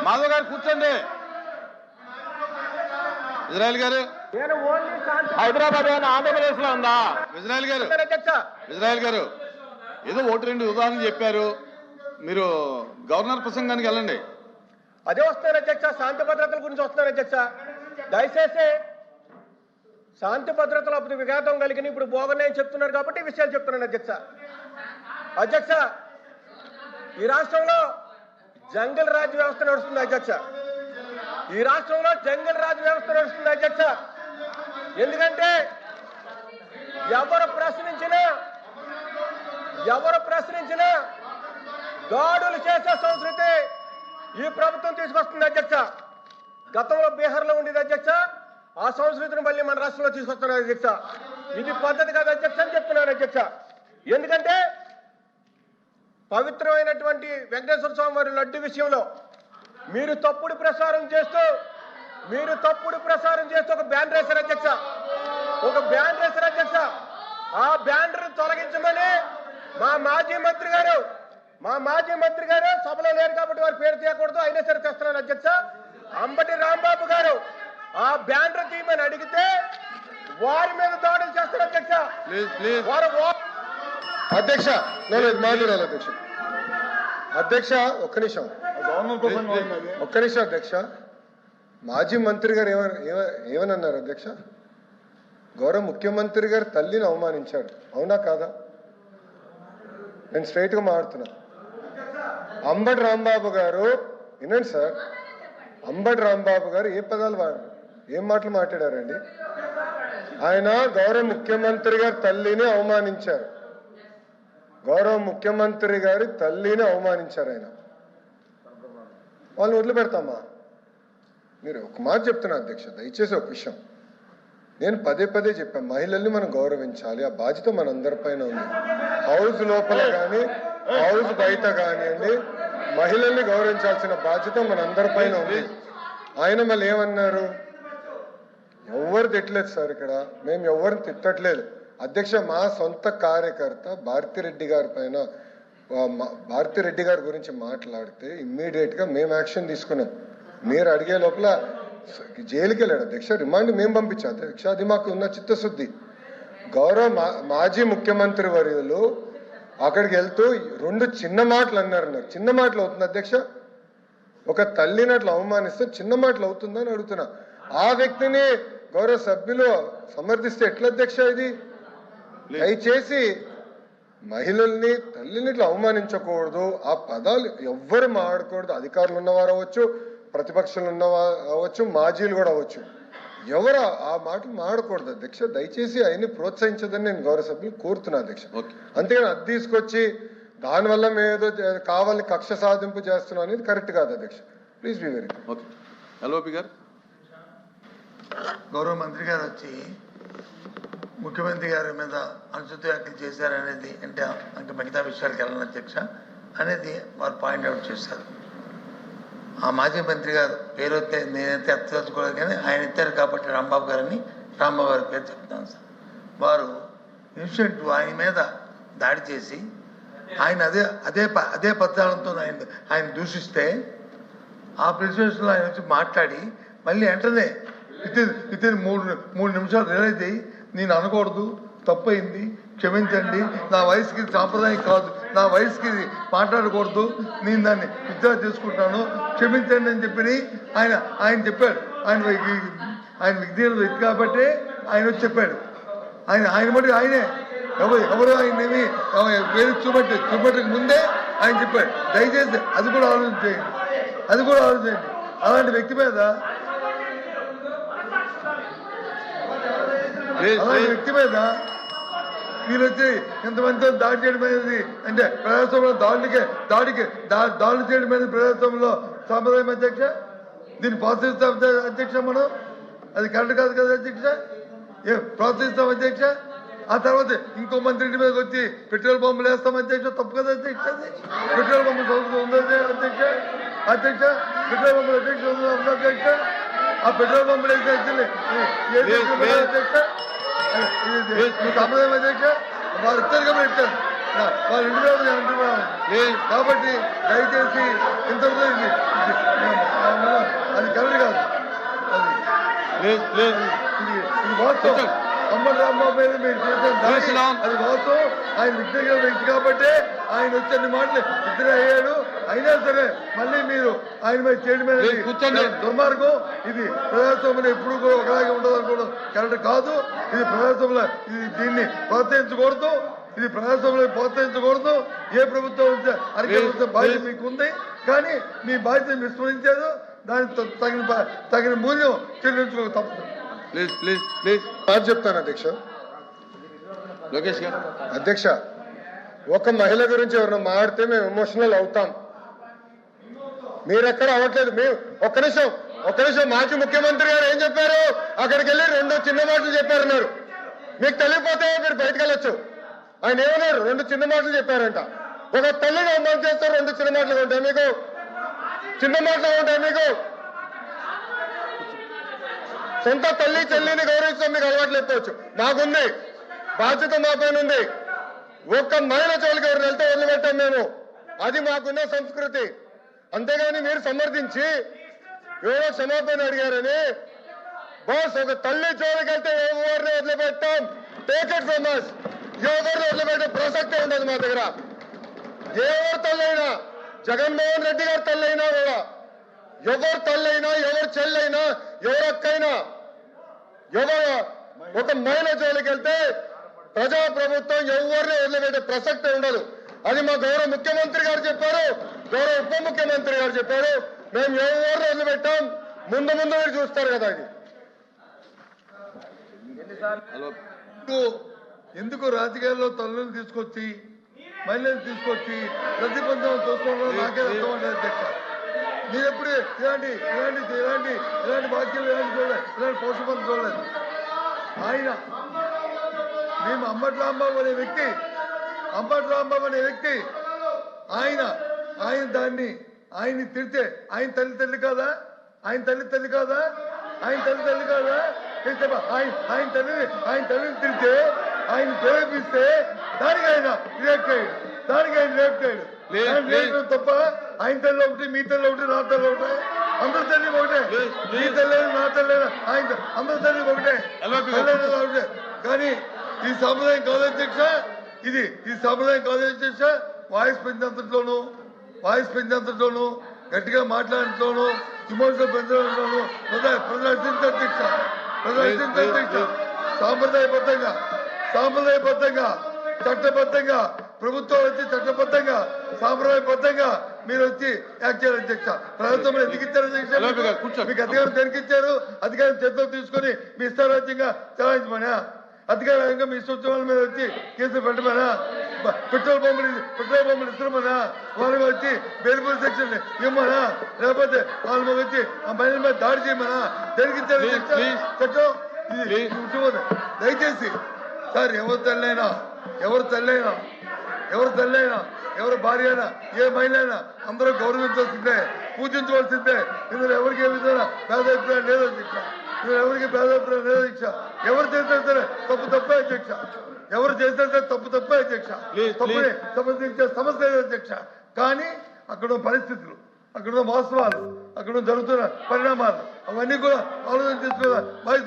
మాధవ్ గారు కూర్చోండి. ఇజ్రాయెల్ గారు హైదరాబాద్ ఆంధ్రప్రదేశ్ లో ఉందా? ఇజ్రాయెల్ గారు ఏదో ఒకటి రెండు ఉదాహరణలు చెప్పారు, మీరు గవర్నర్ ప్రసంగానికి వెళ్ళండి. అదే వస్తున్నారు అధ్యక్ష, శాంతి భద్రతల గురించి వస్తున్నారు అధ్యక్ష. దయచేసి శాంతి భద్రతల విఘాతం కలిగిన ఇప్పుడు బోగన్నాయని చెప్తున్నారు కాబట్టి ఈ విషయాలు చెప్తున్నాను అధ్యక్ష. అధ్యక్ష, ఈ రాష్ట్రంలో జంగల్ రాజ్ వ్యవస్థ నడుస్తుంది అధ్యక్ష. ఈ రాష్ట్రంలో జంగల్ రాజ్ వ్యవస్థ నడుస్తుంది అధ్యక్ష. ఎందుకంటే ఎవరు ప్రశ్నించినా దాడులు చేసే సంస్కృతి ఈ ప్రభుత్వం తీసుకొస్తుంది అధ్యక్ష. గతంలో బీహార్లో ఉండేది అధ్యక్ష, ఆ సంస్కృతిని మళ్ళీ మన రాష్ట్రంలో తీసుకొస్తున్నారు అధ్యక్ష. ఇది పద్ధతి కాదు అధ్యక్ష అని చెప్తున్నాను అధ్యక్ష. ఎందుకంటే పవిత్రమైనటువంటి వెంకటేశ్వర స్వామి వారి లడ్డు విషయంలో మీరు తప్పుడు ప్రసారం చేస్తూ ఒక బ్యాన్ వేశారు అధ్యక్ష. ఆ బ్యానర్ తొలగించమని మా మాజీ మంత్రి గారు సభలో లేరు కాబట్టి వారి పేరు తీయకూడదు, అయినా సరే తెస్తున్నారు అధ్యక్ష. అంబటి రాంబాబు గారు ఆ బ్యానర్ తీయమని అడిగితే వారి మీద దాడులు చేస్తారు అధ్యక్ష. అధ్యక్ష మాట్లాడాలి అధ్యక్ష. ఒక్క నిమిషం అధ్యక్ష. మాజీ మంత్రి గారు ఏమన్నారు అధ్యక్ష? గౌరవ ముఖ్యమంత్రి గారు తల్లిని అవమానించాడు, అవునా కాదా? నేను స్ట్రైట్ గా మాట్లాడుతున్నా. అంబటి రాంబాబు గారు వినండి సార్, అంబటి రాంబాబు గారు ఏ పదాలు వాడారు, ఏం మాటలు మాట్లాడారండి? ఆయన గౌరవ ముఖ్యమంత్రి గారి తల్లిని అవమానించారు, ఆయన. వాళ్ళని వదిలిపెడతామా? మీరు ఒక మాట చెప్తున్నా అధ్యక్ష, దయచేసి ఒక విషయం నేను పదే చెప్పాను, మహిళల్ని మనం గౌరవించాలి, ఆ బాధ్యత మనందరిపైన ఉంది. హౌస్ లోపల కానీ హౌస్ బయట కానివ్వండి, మహిళల్ని గౌరవించాల్సిన బాధ్యత మనందరిపైన ఉంది. ఆయన మళ్ళీ ఏమన్నారు? ఎవరు తిట్టలేదు సార్, ఇక్కడ మేము ఎవరిని తిట్టట్లేదు అధ్యక్ష. మా సొంత కార్యకర్త భారతిరెడ్డి గారి గురించి మాట్లాడితే ఇమ్మీడియట్ గా మేము యాక్షన్ తీసుకున్నాం. మీరు అడిగే లోపల జైలుకి వెళ్ళాడు అధ్యక్ష, రిమాండ్ మేము పంపించాం అధ్యక్ష. అది మాకు ఉన్న చిత్తశుద్ధి. గౌరవ మాజీ ముఖ్యమంత్రి వర్యులు అక్కడికి వెళ్తూ రెండు చిన్న మాటలు అన్నారు. నాకు చిన్న మాటలు అవుతుంది అధ్యక్ష? ఒక తల్లిని అట్లా అవమానిస్తే చిన్న మాటలు అవుతుందని అడుగుతున్నా. ఆ వ్యక్తిని గౌరవ సభ్యులు సమర్థిస్తే ఎట్లా అధ్యక్ష? ఇది దయచేసి మహిళల్ని తల్లిని ఇట్లా అవమానించకూడదు, ఆ పదాలు ఎవ్వరు మాడకూడదు. అధికారులు ఉన్నవారు అవ్వచ్చు, ప్రతిపక్షాలు ఉన్నవారు అవ్వచ్చు, మాజీలు కూడా అవ్వచ్చు, ఎవరు ఆ మాటలు మాడకూడదు అధ్యక్ష. దయచేసి ఆయన్ని ప్రోత్సహించదని నేను గౌరవ సభ్యులు కోరుతున్నా అధ్యక్ష. అంతేగాని అది తీసుకొచ్చి దానివల్ల మేమేదో కావాలని కక్ష సాధింపు చేస్తున్నాం అనేది కరెక్ట్ కాదు అధ్యక్ష. Please be very okay. LOP గారు, గౌరవ మంత్రి గారు వచ్చి ముఖ్యమంత్రి గారి మీద అనుచిత వ్యాఖ్యలు చేశారనేది అంటే ఇంకా మిగతా విషయాలకు వెళ్ళను అధ్యక్ష అనేది వారు పాయింట్అవుట్ చేశారు. ఆ మాజీ మంత్రి గారు పేరు నేనైతే ఎత్తదలుచుకోలేదు, కానీ ఆయన ఎత్తారు కాబట్టి రాంబాబు గారి పేరు చెప్తాను సార్. వారు ఇన్సిడెంట్ ఆయన మీద దాడి చేసి ఆయన అదే పద్యాలతో ఆయన దూషిస్తే ఆ ప్రెసిడెన్స్లో ఆయన వచ్చి మాట్లాడి మళ్ళీ వెంటనే వితిన్ మూడు నిమిషాలు రియలైజ్ అయ్యి నేను అనకూడదు, తప్పైంది, క్షమించండి, నా వయసుకి సాంప్రదాయం కాదు, నా వయసుకి మాట్లాడకూడదు, నేను దాన్ని విత్డ్రా చేసుకుంటాను, క్షమించండి అని చెప్పి ఆయన చెప్పాడు. ఆయన విజ్ఞాన వ్యక్తి కాబట్టి ఆయన వచ్చి చెప్పాడు. ఆయన మటుకు ఆయనే ఎవరు ఆయనేమి పేరు చూపెట్టక ముందే ఆయన చెప్పాడు. దయచేసి అది కూడా ఆలోచించండి. అలాంటి వ్యక్తి మీద వీళ్ళు వచ్చి ఇంతమందితో దాడి చేయడం అనేది అంటే ప్రజాస్వామ్యంలో దాడులు చేయడం అనేది ప్రజాస్వామ్యంలో సాంప్రదాయం అధ్యక్ష. దీన్ని ప్రోత్సహిస్తాం అధ్యక్ష, మనం అది కరెక్ట్ కాదు కదా అధ్యక్ష. ప్రోత్సహిస్తాం అధ్యక్ష. ఆ తర్వాత ఇంకో మంత్రి ఇంటి మీదకి వచ్చి పెట్రోల్ పంపులు వేస్తాం అధ్యక్ష, తప్పు కదా అధ్యక్ష. పెట్రోల్ పంపులు సంస్థ ఉంది అధ్యక్ష. పెట్రోల్ పంపులు అధ్యక్ష ఉంది అధ్యక్ష. ఆ పెట్రోల్ పంపులు వేస్తే అధ్యక్ష సాంప్రదాయం అధ్యక్ష. వారు ఇద్దరుగా పెట్టారు, వాళ్ళ ఇంటి మీద కాబట్టి దయచేసి ఇంతవరకు అది కరెక్ట్ కాదు. అది ప్లీజ్ ప్లీజ్ ఇది వాస్తవం. అంబటి రాంబాబు మీద మీరు చేసిన దాడి అది వాస్తవం. ఆయన వ్యక్తిగత వ్యక్తి కాబట్టి ఆయన వచ్చే మాటలు ఇద్దరే అయ్యాడు. అయినా సరే మళ్ళీ మీరు ఆయన మీద చేయడం మీద కూర్చోండి. దుర్మార్గం. ఇది ప్రజాస్వామ్యం ఎప్పుడు కూడా ఒకలాగే ఉండదు అనుకోవడం కరెక్ట్ కాదు. ఇది ప్రజాస్వామ్యంలో ఇది దీన్ని ప్రోత్సహించకూడదు. ఇది ప్రజాస్వామ్యంలో ప్రోత్సహించకూడదు. ఏ ప్రభుత్వం అధికారుల బాధ్యత మీకు ఉంది, కానీ మీ బాధ్యత విస్మరించారు. దానికి తగిన మూల్యం చెల్లించుకోక తప్పదు. ప్లీజ్ ప్లీజ్ ప్లీజ్ బాగా చెప్తాను అధ్యక్ష. లోకేష్ గారు. అధ్యక్ష, ఒక మహిళ గురించి ఎవరైనా మాట్లాడితే మేము ఎమోషనల్ అవుతాం. మీరెక్కడ అవ్వట్లేదు. మేము ఒక్క నిమిషం మాజీ ముఖ్యమంత్రి గారు ఏం చెప్పారు? అక్కడికి వెళ్ళి 2 చిన్న మాటలు చెప్పారన్నారు. మీకు తెలియపోతే మీరు బయటకు వెళ్ళొచ్చు. ఆయన ఏమన్నారు? 2 చిన్న మాటలు చెప్పారంట. ఒక తల్లిని అమలు చేస్తారు. 2 చిన్న మాటలు ఉంటాయి మీకు? చిన్న మాటలు ఉంటాయి మీకు? సొంత తల్లి చెల్లిని గౌరవించడం మీకు అలవాట్లు ఎప్పవచ్చు. మాకుంది బాధ్యత, మా పైన ఉంది. ఒక్క మహిళ చోలికి ఎవరు వెళ్తే వదిలిపెట్టాం మేము. అది మాకున్న సంస్కృతి. అంతేగాని మీరు సమర్థించి ఎవరో క్షమాపణ అడిగారని బాస్ ఒక తల్లి జోలికి వెళ్తే ఎవరిని వదిలిపెట్టాం. Take it from us. ఎవరిని వదిలిపెట్టే ప్రసక్తే ఉండదు మా దగ్గర. ఎవరు తల్లైనా, జగన్మోహన్ రెడ్డి గారు తల్లైనా కూడా, ఎవరు తల్లైనా, ఎవరు చెల్లైనా, ఎవరు అక్కైనా, ఎవరు ఒక మహిళ జోలికి వెళ్తే ప్రజాప్రభుత్వం ఎవరిని వదిలిపెట్టే ప్రసక్తే ఉండదు. అది మా గౌరవ ముఖ్యమంత్రి గారు చెప్పారు, గౌరవ ఉప ముఖ్యమంత్రి గారు చెప్పారు. మేము ఎవరిని వదిలిపెట్టాం. ముందు మీరు చూస్తారు కదా. ఇది ఎందుకు రాజకీయాల్లో తల్లులు తీసుకొచ్చి మహిళలు తీసుకొచ్చి ప్రతిబంధం చూసుకోవడం నాకే అర్థం ఉండదు అధ్యక్ష. మీరు ఎప్పుడు ఇలాంటి వాక్యాలు చూడలేదు, ఇలాంటి పౌరుషం చూడలేదు. ఆయన మేము అంబటి రాంబాబు అనే వ్యక్తి ఆయన దాన్ని ఆయన్ని తిడితే ఆయన తల్లి కాదా? ఆయన తల్లి కాదా? ఆయన తల్లిని తిడితే, ఆయన ప్రేరేపిస్తే దానికి ఆయన రియాక్ట్ అయ్యాడు. తప్ప ఆయన తల్లి ఒకటి, మీ తల్లి ఒకటి, నా తల్లి ఒకటి, అందరి తల్లి ఒకటే. మీ తల్లి నా తల్లి ఆయన అందరి తల్లి ఒకటే. కానీ ఈ సాంప్రదాయం కాదు అధ్యక్ష. ఈ సాంప్రదాయం కాదు అధ్యక్ష. వాయిస్ పెంచినంతలోను గట్టిగా మాట్లాడటంలోను ఇమోషనల్ పెంచడంలోను ప్రదర్శించ అధ్యక్ష. సాంప్రదాయబద్ధంగా చట్టబద్ధంగా ప్రభుత్వం వచ్చి చట్టబద్ధంగా సాంప్రదాయబద్ధంగా మీరు వచ్చి యాక్ట్ చేయాలి అధ్యక్ష. ప్రభుత్వం ఎందుకు ఇచ్చారు అధ్యక్ష? మీకు అధికారం దేనికిచ్చారు? అధికారం చేతిలో తీసుకొని మీ ఇష్టారాజ్యంగా చలాయించమనా? అధికారంగా మీ సూచనల మీద వచ్చి కేసులు పెట్టమనా? పెట్రోల్ పంపులు ఇస్తున్నామనా? వాళ్ళకి వచ్చి బెయిల్బుల్ సెక్షన్ ఇవ్వమనా? లేకపోతే వాళ్ళ మీద వచ్చి ఆ మహిళల మీద దాడి చేయమనా? దేనికిచ్చారు చట్టం? ఇది దయచేసి సార్, ఎవరు తల్లైనా ఎవరు భార్య అయినా, ఏ మహిళ అయినా అందరూ గౌరవించాల్సిందే, పూజించవలసిందే. ఇందులో ఎవరికి ఏ విధంగా భేదాభిప్రాయం లేదు అధ్యక్ష. ఎవరు చేసినా సరే తప్పే అధ్యక్ష. తప్పుని సంబంధించే సమస్య లేదు అధ్యక్ష. కానీ అక్కడ పరిస్థితులు, అక్కడ వాస్తవాలు, అక్కడ జరుగుతున్న పరిణామాలు అవన్నీ కూడా ఆలోచన చేసుకున్న